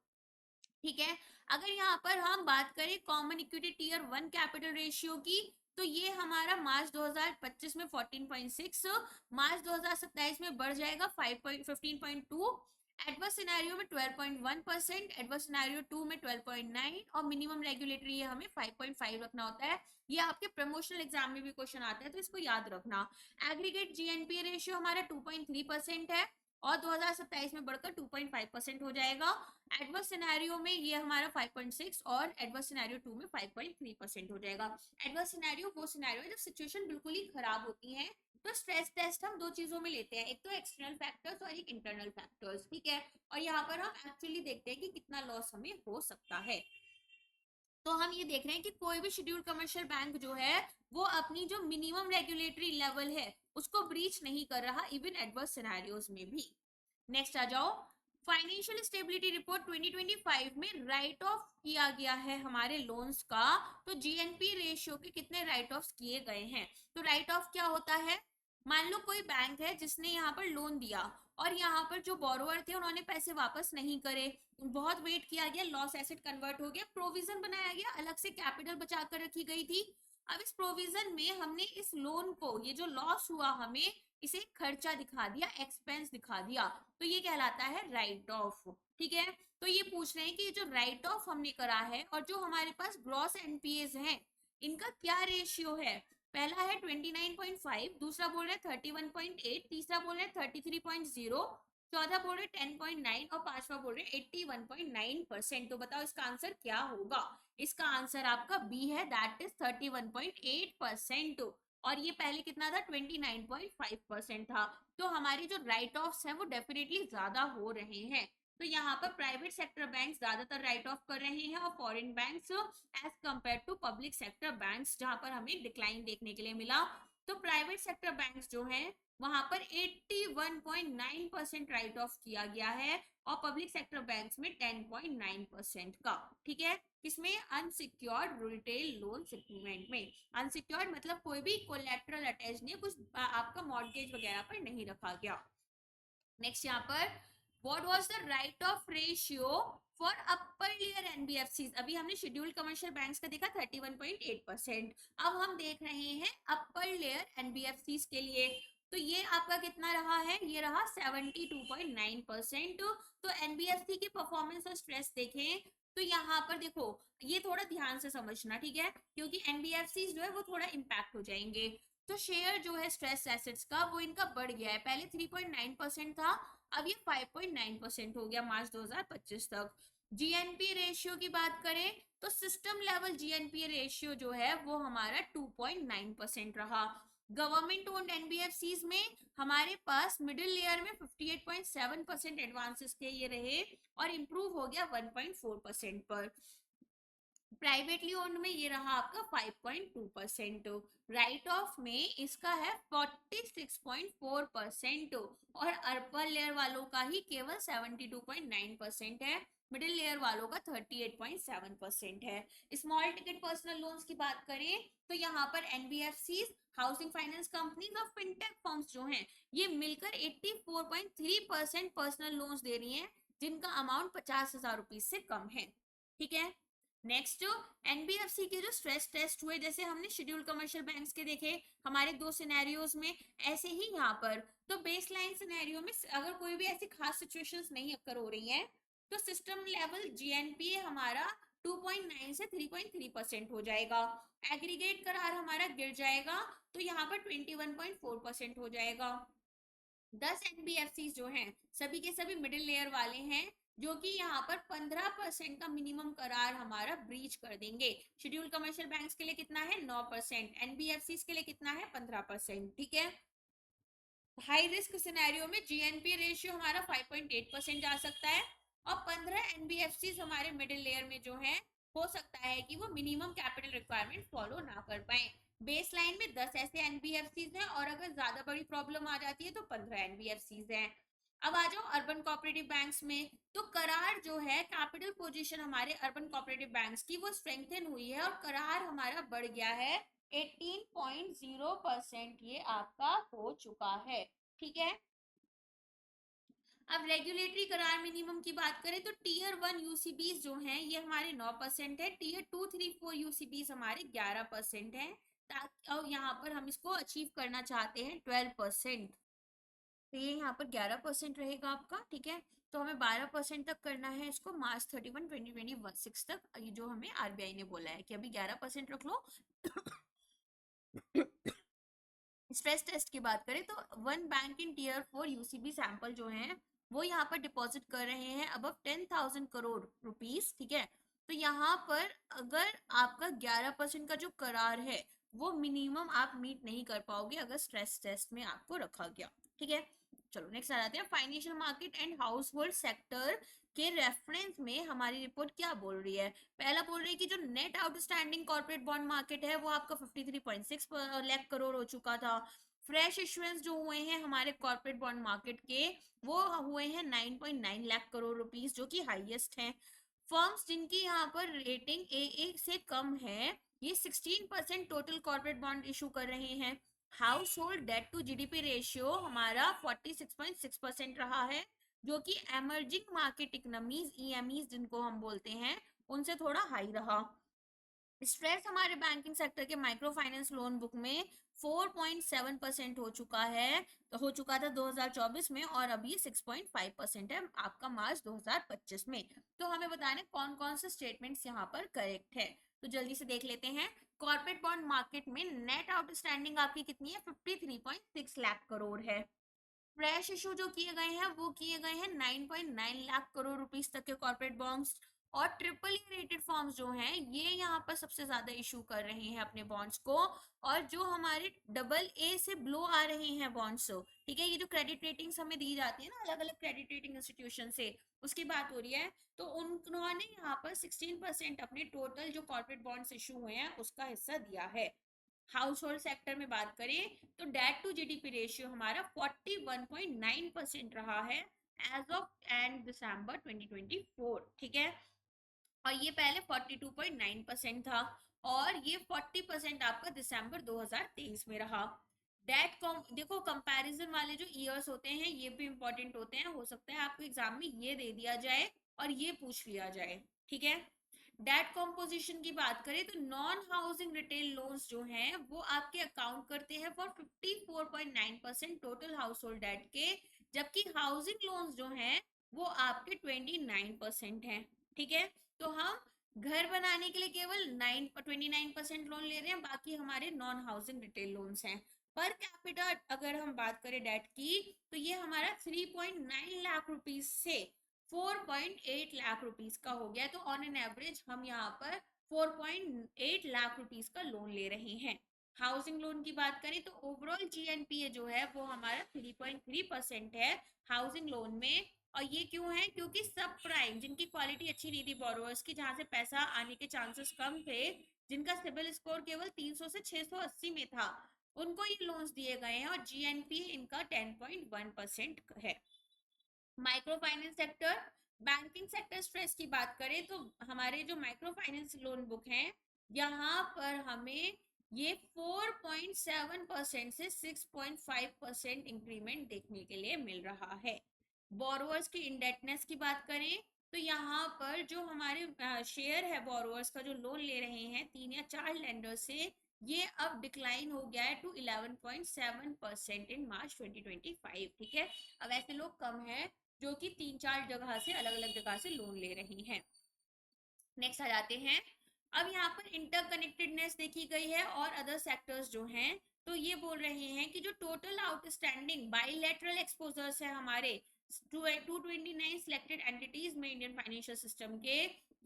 ठीक है, अगर यहाँ पर हम बात करें common equity tier 1 capital ratio की, तो ये हमारा मार्च 2025 में 14.6, मार्च 2027 में बढ़ जाएगा 15.2, एडवर्स सिनेरियो में 12.1%, एडवर्स सिनेरियो 2 में 12.9, और मिनिमम रेगुलेटरी ये हमें 5.5 रखना होता है। ये आपके प्रमोशनल एग्जाम में भी क्वेश्चन आता है तो इसको याद रखना। एग्रीगेट जीएनपी रेशियो हमारा 2.3% है, और 2027 में बढ़कर 2.5% हो जाएगा। एडवर्स सिनेरियो में ये हमारा 5.6 और एडवर्स सिनेरियो 2 में 5.3% हो जाएगा। एडवर्स सिनेरियो वो सिनेरियो है जब सिचुएशन बिल्कुल ही खराब होती है। तो स्ट्रेस टेस्ट हम दो चीजों में लेते हैं, एक तो एक्सटर्नल फैक्टर्स और एक इंटरनल फैक्टर्स। ठीक है, और यहाँ पर हम एक्चुअली देखते हैं कि कितना लॉस हमें हो सकता है। तो हम ये देख रहे हैं कि कोई भी शेड्यूल कमर्शियल बैंक जो है वो अपनी जो मिनिमम रेगुलेटरी लेवल है उसको ब्रीच नहीं कर रहा इवन एडवर्स सिनेरियोज में भी। नेक्स्ट आ जाओ, फाइनेंशियल स्टेबिलिटी रिपोर्ट 2025 में राइट ऑफ किया गया है हमारे लोन्स का। तो जीएनपी रेशियो के कितने राइट ऑफ किए गए हैं। तो राइट ऑफ क्या होता है, मान लो कोई बैंक है जिसने यहाँ पर लोन दिया और यहाँ पर जो बोरोवर थे उन्होंने पैसे वापस नहीं करे, बहुत वेट किया गया, लॉस एसेट कन्वर्ट हो गया, प्रोविजन बनाया गया, अलग से कैपिटल बचा कर रखी गई थी। अब इस प्रोविजन में हमने इस लोन को, ये जो लॉस हुआ हमें, इसे खर्चा दिखा दिया, एक्सपेंस दिखा दिया, तो ये कहलाता है राइट ऑफ। ठीक है, तो ये पूछ रहे हैं कि जो राइट ऑफ हमने करा है और जो हमारे पास ग्रॉस एनपीएस हैं इनका क्या रेशियो है। पहला है 29.5, दूसरा बोल रहे 31.8, तीसरा बोल रहे 33.0, चौथा बोल रहे 10.9 और पांचवा बोल रहे 81.9%। तो बताओ इसका आंसर क्या होगा। इसका आंसर आपका बी है, दैट इज 31.8%। और ये पहले कितना था, 29.5% था। तो हमारे जो राइट ऑफ्स हैं वो डेफिनेटली ज्यादा हो रहे हैं। तो यहाँ पर प्राइवेट सेक्टर बैंक ज्यादातर राइट ऑफ कर रहे हैं और foreign banks as compare to public sector banks जहां पर हमें डिक्लाइन देखने के लिए मिला। तो प्राइवेट सेक्टर बैंक्स जो हैं वहां पर 81.9% राइट ऑफ किया गया है और पब्लिक सेक्टर बैंक्स में 10.9% का। ठीक है, किसमें? अनसिक्योर्ड रिटेल लोन सेटलमेंट में। अनसिक्योर्ड मतलब कोई भी कोलेटरल अटैच नहीं है, कुछ आपका मॉर्गेज वगैरह पर नहीं रखा गया। नेक्स्ट यहाँ पर what was the right of ratio for upper layer NBFCs. अभी हमने शेड्यूल्ड कमर्शियल बैंक्स का देखा 31.8%। अब हम देख रहे हैं अपर लेयर एनबीएफसीज के लिए। तो ये आपका कितना रहा है? ये रहा 72.9%। तो एनबीएफसी की परफॉर्मेंस और स्ट्रेस देखें तो यहाँ पर देखो, ये थोड़ा ध्यान से समझना, ठीक है, क्योंकि एनबीएफसी जो है वो थोड़ा इम्पैक्ट हो जाएंगे। तो शेयर जो है स्ट्रेस एसेट्स का वो इनका बढ़ गया है, पहले 3.9% था, अब ये 5.9% हो गया मार्च 2025 तक। जीएनपी रेशियो की बात करें तो सिस्टम लेवल जीएनपी रेशियो जो है वो हमारा 2.9% रहा। गवर्नमेंट ओन्ड एनबीएफसीज में हमारे पास मिडिल लेयर में 58.7% एडवांसेस के ये रहे और इंप्रूव हो गया 1.4% पर। प्राइवेटली ओन्ड में ये रहा आपका 5.2%। राइट ऑफ में इसका है 46.4% और अपर लेयर वालों का ही केवल 72.9% है, मिडिल लेयर वालों का 38.7% है। स्मॉल टिकट पर्सनल लोन्स की बात करें तो यहाँ पर एनबीएफसी, हाउसिंग फाइनेंस कंपनीज और फिनटेक फर्म्स जो हैं ये मिलकर 84.3% पर्सनल लोन्स दे रही हैं जिनका अमाउंट 50,000 रुपीज से कम है। ठीक है, नेक्स्ट एनबीएफसी के जो स्ट्रेस टेस्ट हुए जैसे हमने शेड्यूल्ड कमर्शियल बैंक्स के देखे हमारे दो सिनेरियोज में, ऐसे ही यहाँ पर तो बेसलाइन सिनेरियो में अगर कोई भी ऐसी खास सिचुएशंस नहीं अक्कर हो रही हैं तो सिस्टम लेवल जीएनपीए हमारा 2.9 से 3.3% हो जाएगा। एग्रीगेट करार हमारा गिर जाएगा तो यहाँ पर 21.4% हो जाएगा। 10 एनबीएफसी जो हैं सभी के सभी मिडिल लेयर वाले हैं जो कि यहाँ पर 15% का मिनिमम करार हमारा ब्रीच कर देंगे। शेड्यूल्ड कमर्शियल बैंक्स के लिए कितना है? 9%। एनबीएफसी के लिए कितना है? 15%। ठीक है, हाई रिस्क सिनेरियो में जीएनपी रेशियो हमारा 5.8% जा सकता है और 15 एनबीएफसी हमारे मिडिल लेयर में जो है हो सकता है कि वो मिनिमम कैपिटल रिक्वायरमेंट फॉलो ना कर पाए। बेस लाइन में 10 ऐसे एनबीएफसी हैं और अगर ज्यादा बड़ी प्रॉब्लम आ जाती है तो 15 एनबीएफसी हैं। अब आ जाओ अर्बन कोऑपरेटिव बैंक्स में। तो करार जो है कैपिटल पोजीशन हमारे अर्बन कोऑपरेटिव बैंक्स की वो स्ट्रेंथन हुई है और करार हमारा बढ़ गया है 18.0% ये आपका हो चुका है। ठीक है, अब रेगुलेटरी करार मिनिमम की बात करें तो टीयर 1 यूसीबीज जो हैं ये हमारे 9% है, टीयर 2, 3, 4 यूसीबीज हमारे 11% है। और यहाँ पर हम इसको अचीव करना चाहते हैं 12%, तो ये यहाँ पर 11% रहेगा आपका। ठीक है, तो हमें 12% तक करना है इसको मार्च 31, 2026 तक, ये जो हमें आरबीआई ने बोला है कि अभी 11% रख लो। स्ट्रेस टेस्ट की बात करें तो one bank in tier 4 UCB sample जो हैं वो यहाँ पर डिपॉजिट कर रहे हैं अबव 10,000 करोड़ रुपीस। ठीक है, तो यहाँ पर अगर आपका 11% का जो करार है वो मिनिमम आप मीट नहीं कर पाओगे अगर स्ट्रेस टेस्ट में आपको रखा गया। ठीक है, चलो नेक्स्ट आ जाते हैं। Financial market and house hold sector के रेफरेंस में हमारी रिपोर्ट क्या बोल रही है? पहला बोल रही है कि जो net outstanding corporate bond market है वो आपका 53.6 लाख करोड़ हो चुका था। फ्रेश इशुएंस जो हुए हैं हमारे कॉर्पोरेट बॉन्ड मार्केट के वो हुए हैं 9.9 लाख करोड़ रुपीस जो कि हाईएस्ट हैं। फर्म्स जिनकी यहाँ पर रेटिंग ए से कम है ये 16% टोटल कॉर्पोरेट बॉन्ड इशू कर रहे हैं। Household debt to GDP ratio हमारा 46.6% रहा है जो कि एमर्जिंग मार्केट इकोनॉमीज ईएमईज जिनको हम बोलते हैं उनसे थोड़ा हाई रहा। स्ट्रेस हमारे बैंकिंग सेक्टर के माइक्रो फाइनेंस लोन बुक में 4.7% हो चुका था 2024 में और अभी 6.5% है आपका मार्च 2025 में। तो हमें बताने कौन कौन से स्टेटमेंट्स यहाँ पर करेक्ट है, तो जल्दी से देख लेते हैं। कॉर्पोरेट बॉन्ड मार्केट में नेट आउटस्टैंडिंग आपकी कितनी है? 53.6 लाख करोड़ है। फ्रेश इशू जो किए गए हैं वो किए गए हैं 9.9 लाख करोड़ रुपीस तक के कॉर्पोरेट बॉन्ड्स। और ट्रिपल ए रेटेड फर्म्स जो हैं ये यहाँ पर सबसे ज्यादा इशू कर रहे हैं अपने बॉन्ड्स को। और जो हमारे डबल ए से बिलो आ रहे हैं बॉन्ड्स, ठीक है, ये जो क्रेडिट रेटिंग्स हमें दी जाती है ना अलग अलग क्रेडिट रेटिंग इंस्टीट्यूशन से, उसकी बात हो रही है, तो उन्होंने यहाँ पर 16% अपने टोटल जो कॉर्पोरेट बॉन्ड्स इशू हुए हैं उसका हिस्सा दिया है। हाउस होल्ड सेक्टर में बात करें तो डेट टू जीडीपी रेशियो हमारा 41.9% रहा है एज ऑफ एंड दिसंबर 2024, ठीक है। और ये पहले 42.9% था, और ये 40% आपका दिसंबर 2023 में रहा। डेट कॉम देखो, कंपैरिजन वाले जो ईयर्स होते हैं ये भी इंपॉर्टेंट होते हैं, हो सकता है आपको एग्जाम में ये दे दिया जाए और ये पूछ लिया जाए, ठीक है। डेट कॉम्पोजिशन की बात करें तो नॉन हाउसिंग रिटेल लोन्स जो हैं वो आपके अकाउंट करते हैं for 54.9% total household debt के, जबकि हाउसिंग लोन्स जो हैं वो आपके 29% हैं, ठीक है। तो हम घर बनाने के लिए केवल 29% लोन ले रहे हैं, बाकी हमारे नॉन हाउसिंग रिटेल लोन्स हैं। पर कैपिटा अगर हम बात करें डेट की तो ये हमारा 3.9 लाख रुपीज से 4.8 लाख रुपीज का हो गया, तो ऑन एन एवरेज हम यहाँ पर 4.8 लाख रुपीज का लोन ले रहे हैं। हाउसिंग लोन की बात करें तो ओवरऑल जीएनपीए जो है वो हमारा 3.3% है हाउसिंग लोन में। और ये क्यों है, क्योंकि सब प्राइम जिनकी क्वालिटी अच्छी नहीं थी बोरोवर्स की, जहां से पैसा आने के चांसेस कम थे, जिनका सिबिल स्कोर केवल 300 से 680 में था, उनको ये लोन्स दिए गए हैं, और जीएनपी इनका 10.1% है। Micro finance sector, banking sector stress की बात करें तो हमारे जो माइक्रो फाइनेंस लोन बुक हैं यहाँ पर हमें ये 4.7% से 6.5% इंक्रीमेंट देखने के लिए मिल रहा है। बोरोवर्स की इंडेटनेस की बात करें तो यहाँ पर जो हमारे शेयर है बोरोवर्स का जो लोन ले रहे हैं 3 या 4 लेंडर से, ये अब डिक्लाइन हो गया है टू 11.7% इन मार्च 2025, ठीक है। अब ऐसे लोग कम हैं जो कि 3-4 जगह से अलग अलग जगह से लोन ले रही हैं। नेक्स्ट आ जाते हैं, अब यहाँ पर इंटरकनेक्टेडनेस देखी गई है और अदर सेक्टर्स जो हैं, तो ये बोल रहे हैं कि जो टोटल आउटस्टैंडिंग बाइलेटरल एक्सपोजर्स है हमारे 229 सिलेक्टेड एंटिटीज में इंडियन फाइनेंशियल सिस्टम के,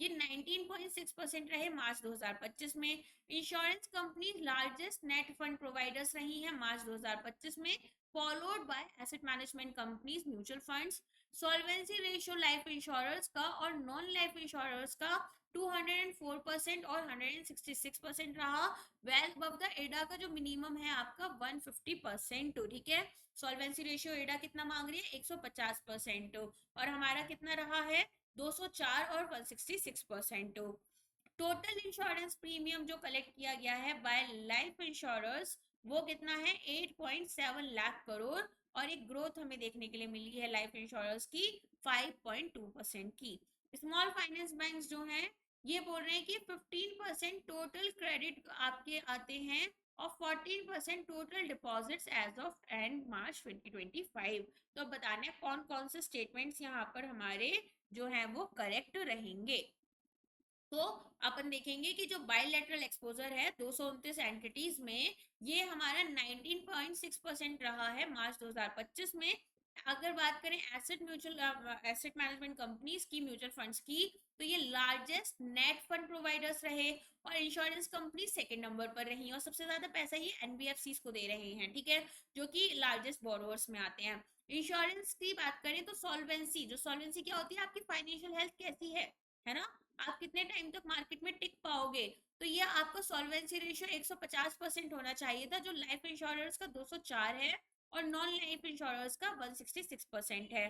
ये 19.6% रहे मार्च 2025 में। Insurance company largest net fund providers रही हैं मार्च 2025 में, followed by asset management companies, mutual funds. Solvency ratio life insurers का और नॉन लाइफ इंश्योरर्स का 204% और 166% रहा, वेल अबव द एडा का जो मिनिमम है आपका 150%, ठीक है। सॉल्वेंसी रेशियो एडा कितना मांग रही है 150%, और हमारा कितना रहा है 204 और 166%। टोटल इंश्योरेंस प्रीमियम जो कलेक्ट किया गया है बाय लाइफ इंश्योरर्स वो कितना है 8.7 लाख करोड़, और एक ग्रोथ हमें देखने के लिए मिली है लाइफ इंश्योरेंस की 5.2% की। स्मॉल फाइनेंस बैंक्स जो हैं ये बोल रहे हैं कि 15% टोटल क्रेडिट आपके आते हैं और 14% total deposits as of end March 2025। तो अब बताने कौन कौन से स्टेटमेंट्स यहाँ पर हमारे जो हैं वो करेक्ट रहेंगे। तो अपन देखेंगे कि जो बायलैटरल एक्सपोजर है 229 एंटिटीज में, ये हमारा 19.6% रहा है मार्च 2025 में। अगर बात करें एसेट मैनेजमेंट कंपनीज की, म्यूचुअल फंड्स की, तो ये लार्जेस्ट नेट फंड प्रोवाइडर्स रहे, और इंश्योरेंस कंपनी सेकंड नंबर पर रही, और सबसे ज्यादा पैसा ये एनबीएफसी को दे रहे हैं, ठीक है, जो कि लार्जेस्ट बोरोवर्स में आते हैं। इंश्योरेंस की बात करें तो सॉल्वेंसी, जो सॉल्वेंसी क्या होती है, आपकी फाइनेंशियल हेल्थ कैसी है ना, आप कितने टाइम तक मार्केट में टिक पाओगे, तो ये आपका सॉल्वेंसी रेशियो 150% होना चाहिए था, जो लाइफ इंश्योरेंस का 204 है और नॉन लाइफ इंश्योरेंस का 166% है।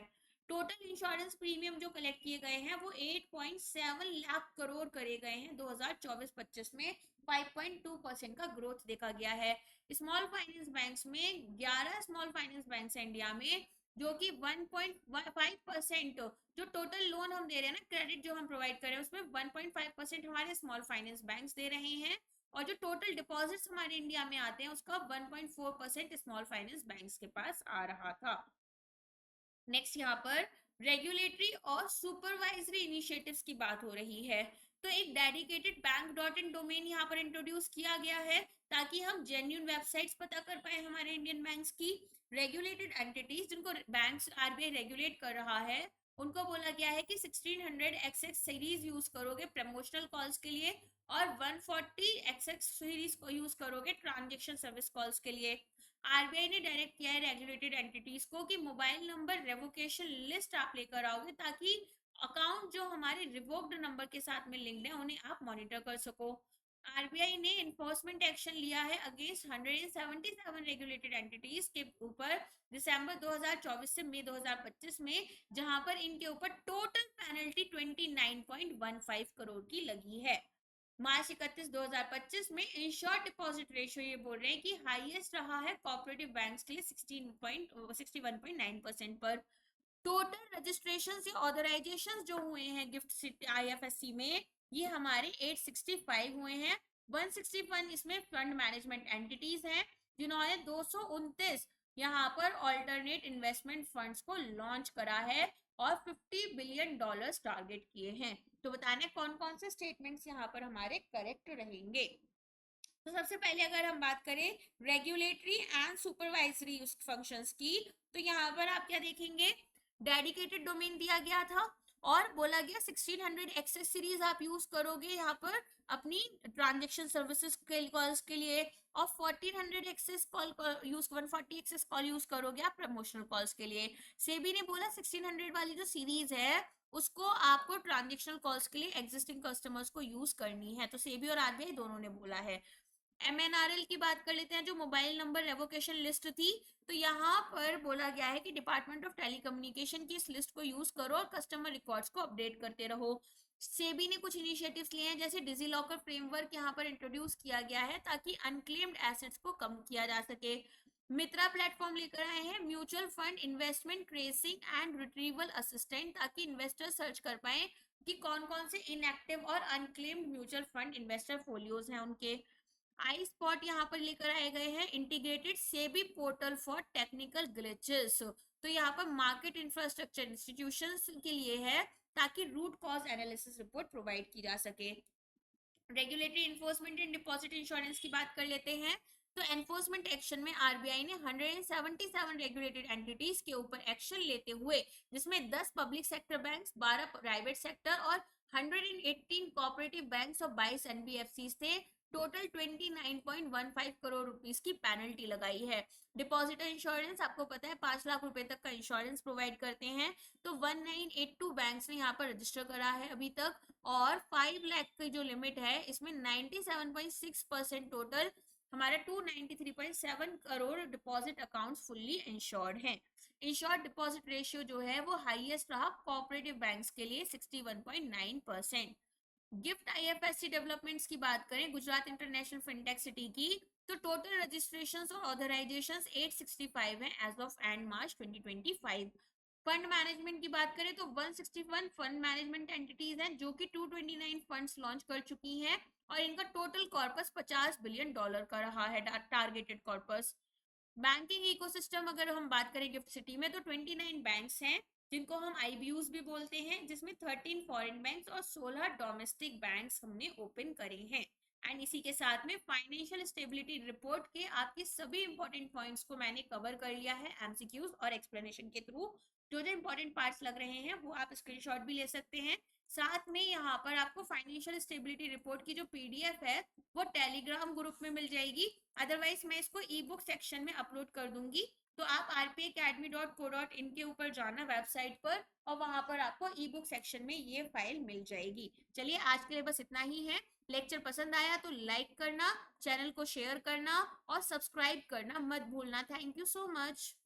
टोटल इंश्योरेंस प्रीमियम जो कलेक्ट किए गए हैं वो 8.7 लाख करोड़ करे गए हैं 2024-25 में, 5.2% का ग्रोथ देखा गया है। स्मॉल फाइनेंस बैंक्स में 11 स्मॉल फाइनेंस बैंक्स हैं इंडिया में, जो कि 1.5%, जो टोटल लोन हम दे रहे हैं ना, क्रेडिट जो हम प्रोवाइड कर रहे हैं उसमें 1.5% हमारे स्मॉल फाइनेंस बैंक्स दे रहे हैं, और जो टोटल डिपॉजिट्स हमारे इंडिया में आते हैं उसका 1.4% स्मॉल फाइनेंस बैंक्स के पास आ रहा था। नेक्स्ट यहाँ पर रेगुलेटरी और सुपरवाइजरी इनिशिएटिव्स की बात हो रही है, तो एक dedicated bank dot in domain यहाँ पर इंट्रोड्यूस किया गया है ताकि हम जेन्युइन वेबसाइट्स पता कर पाए हमारे इंडियन बैंक्स की। रेगुलेटेड एंटिटीज जिनको बैंक्स आरबीआई रेगुलेट कर रहा है उनको बोला गया है कि 1600 एक्सएक्स सीरीज यूज करोगे प्रमोशनल कॉल्स के लिए और 140 एक्सएक्स सीरीज को यूज करोगे ट्रांजेक्शन सर्विस कॉल्स के लिए। आरबीआई ने डायरेक्ट किया है रेगुलेटेड एंटिटीज को कि मोबाइल नंबर रेवोकेशन लिस्ट आप लेकर आओगे ताकि अकाउंट जो हमारे रिवोक्ड नंबर के साथ में लिंक्ड है उन्हें आप मॉनिटर कर सको। आरबीआई ने इन्फोर्समेंट एक्शन लिया है अगेंस्ट 177 रेगुलेटेड एंटिटीज के ऊपर दिसंबर 2024 से मई 2025 में, जहां पर इनके ऊपर टोटल पेनल्टी 29.15 करोड़ की लगी है। मार्च 31 2025 में इंश्योर्ड डिपॉजिट रेशियो ये बोल रहे हैं कि हाईएस्ट रहा है कोऑपरेटिव बैंक्स के लिए 61.9% पर। टोटल रजिस्ट्रेशन या ऑथराइजेशन जो हुए हैं गिफ्ट सिटी आईएफएससी में ये हमारे 865 हुए हैं। 161 इसमें फंड मैनेजमेंट एंटिटीज हैं जिन्होंने 229 यहाँ पर ऑल्टरनेट इन्वेस्टमेंट फंड्स को लॉन्च करा है और $50 बिलियन टारगेट किए हैं। तो बताने कौन कौन से स्टेटमेंट्स यहाँ पर हमारे करेक्ट रहेंगे। तो सबसे पहले अगर हम बात करें रेगुलेटरी एंड सुपरवाइजरी फंक्शंस की, तो यहाँ पर आप क्या देखेंगे, डेडिकेटेड डोमेन दिया गया था और बोला गया 1600 एक्सेस सीरीज आप यूज करोगे यहाँ पर अपनी ट्रांजेक्शन सर्विसेज के कॉल्स के लिए और 1400 access call use 140 access call use करोगे आप प्रमोशनल कॉल्स के लिए। सेबी ने बोला 1600 वाली जो सीरीज है उसको आपको ट्रांजेक्शनल कॉल्स के लिए एग्जिस्टिंग कस्टमर्स को यूज करनी है, तो सेबी और आरबीआई दोनों ने बोला है। एमएनआरएल की बात कर लेते हैं जो मोबाइल नंबर रेवोकेशन लिस्ट थी, तो यहाँ पर बोला गया है कि डिपार्टमेंट ऑफ टेलीकम्युनिकेशन की इस लिस्ट को यूज करो और कस्टमर रिकॉर्ड्स को अपडेट करते रहो। सेबी ने कुछ इनिशिएटिव्स लिए हैं जैसे डिजी लॉकर फ्रेमवर्क यहाँ पर इंट्रोड्यूस किया गया है ताकि अनक्लेम्ड एसेट्स को कम किया जा सके। मित्रा प्लेटफॉर्म लेकर आए हैं mutual fund investment tracing and retrieval assistant ताकि इन्वेस्टर सर्च कर पाए कि कौन कौन से इनएक्टिव और unclaimed mutual fund investor folios हैं उनके। आई स्पॉट यहाँ पर लेकर आए गए हैं integrated SEBI portal for technical glitches, तो यहाँ पर मार्केट इंफ्रास्ट्रक्चर इंस्टीट्यूशंस के लिए है ताकि root cause analysis report provide की जा सके। Regulatory enforcement and deposit insurance की बात कर लेते हैं, तो एनफोर्समेंट एक्शन में आरबीआई ने 177 रेगुलेटेड एंटिटीज के ऊपर एक्शन लेते हुए जिसमें 10 public sector banks, 12 private sector और 118 कोऑपरेटिव बैंक्स और 22 एनबीएफसी थे, टोटल 29.15 करोड़ रुपीस की पेनल्टी लगाई है। डिपॉजिटर इंश्योरेंस आपको पता है 5 लाख रुपए तक का इंश्योरेंस प्रोवाइड करते हैं, तो 1982 बैंक्स ने यहाँ पर रजिस्टर करा है अभी तक और 5 लाख की जो लिमिट है इसमें 97.6% टोटल हमारा 293.7 crore deposit accounts fully insured हैं। इंश्योर्ड डिपॉजिट रेशियो जो है वो हाईएस्ट रहा कोऑपरेटिव बैंक्स के लिए 61.9%। गिफ्ट आईएफएससी डेवलपमेंट्स की बात करें गुजरात इंटरनेशनल फिनटेक सिटी की, तो टोटल रजिस्ट्रेशंस और ऑथराइजेशंस 865 हैं as of end March 2025। Fund management की बात करें तो 161 फंड मैनेजमेंट एंटिटीज हैं जो कि 229 फंड्स लॉन्च कर चुकी हैं और इनका टोटल कॉर्पस $50 बिलियन का रहा है टारगेटेड कॉर्पस। बैंकिंग इकोसिस्टम अगर हम बात करें गिफ्ट सिटी में तो 29 बैंक्स हैं जिनको हम आईबीयूज भी बोलते हैं, जिसमें 13 फॉरेन बैंक्स और 16 डोमेस्टिक बैंक्स हमने ओपन करे हैं। एंड इसी के साथ में फाइनेंशियल स्टेबिलिटी रिपोर्ट के आपके सभी इंपॉर्टेंट पॉइंट्स को मैंने कवर कर लिया है एमसीक्यूज और एक्सप्लेनेशन के थ्रू। जो जो इंपॉर्टेंट पार्ट्स लग रहे हैं वो आप स्क्रीनशॉट भी ले सकते हैं। साथ में यहाँ पर आपको फाइनेंशियल स्टेबिलिटी रिपोर्ट की जो पीडीएफ है वो टेलीग्राम ग्रुप में मिल जाएगी, अदरवाइज मैं इसको ई बुक सेक्शन में अपलोड कर दूंगी। तो आप rpacademy.co.in के ऊपर जाना वेबसाइट पर और वहां पर आपको ई बुक सेक्शन में ये फाइल मिल जाएगी। चलिए आज के लिए बस इतना ही है। लेक्चर पसंद आया तो लाइक करना, चैनल को शेयर करना और सब्सक्राइब करना मत भूलना। Thank you so much.